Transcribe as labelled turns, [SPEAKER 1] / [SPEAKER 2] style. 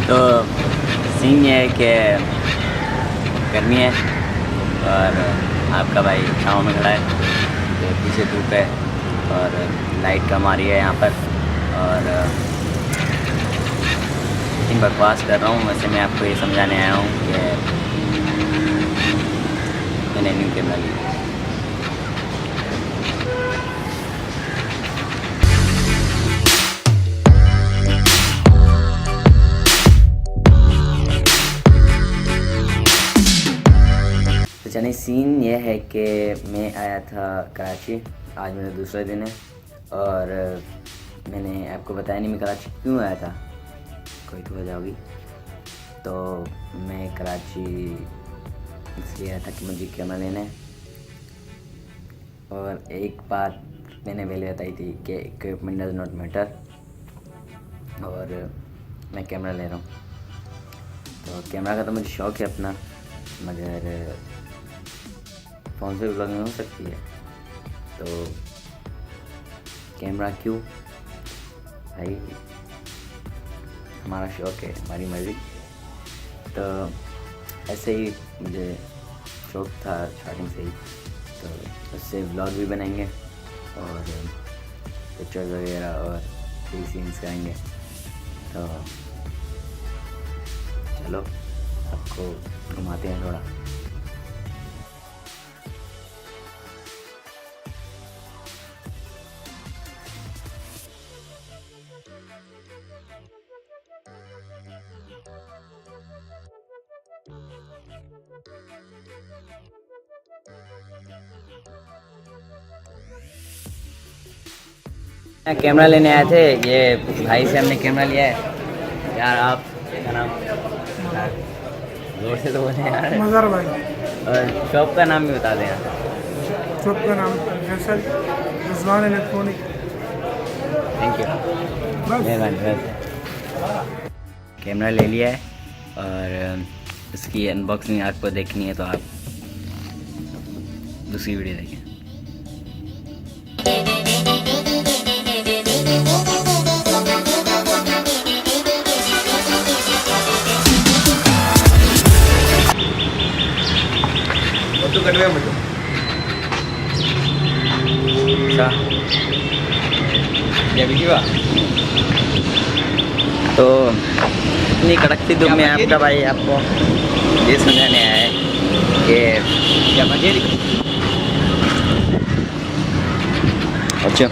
[SPEAKER 1] तो सीन ये है कि गर्मी है और आपका भाई छाँव में खड़ा है, तो पीछे धूप है और लाइट कम आ रही है यहाँ पर। और लेकिन बकवास कर रहा हूँ, वैसे मैं आपको ये समझाने आया हूँ कि मैंने न्यू कैमरा लिया। तो चलिए सीन ये है कि मैं आया था कराची, आज मेरा दूसरा दिन है और मैंने आपको बताया नहीं मैं कराची क्यों आया था, कोई तो वजह होगी। तो मैं कराची इसलिए आया था कि मुझे कैमरा लेना है। और एक बात मैंने पहले बताई थी कि इक्विपमेंट डज नॉट मैटर, और मैं कैमरा ले रहा हूँ। तो कैमरा का तो मुझे शौक़ है अपना, मगर फ़ोन से ब्लॉगिंग हो सकती है, तो कैमरा क्यों भाई, हमारा शौक़ है, हमारी मर्ज़ी। तो ऐसे ही मुझे शौक़ था स्टार्टिंग से ही, तो उससे ब्लॉग भी बनाएंगे और पिक्चर्स वगैरह और फ्री सीन्स करेंगे। तो चलो आपको घुमाते हैं थोड़ा। कैमरा लेने आए थे, ये भाई से हमने कैमरा लिया है। यार आप क्या नाम, जोर से तो बोले यार।
[SPEAKER 2] मज़ार भाई।
[SPEAKER 1] और शॉप का नाम भी बता दें यार।
[SPEAKER 2] शॉप का नाम Faisal Rizwan electronic.
[SPEAKER 1] Thank you, मेहरबानी। कैमरा ले लिया है और इसकी अनबॉक्सिंग आपको देखनी है तो आप दूसरी वीडियो देखें।
[SPEAKER 2] तो कटवे मुझे
[SPEAKER 1] तो इतनी कड़कती धूप में आपका भाई आपको ये समझाने आया है कि क्या अच्छा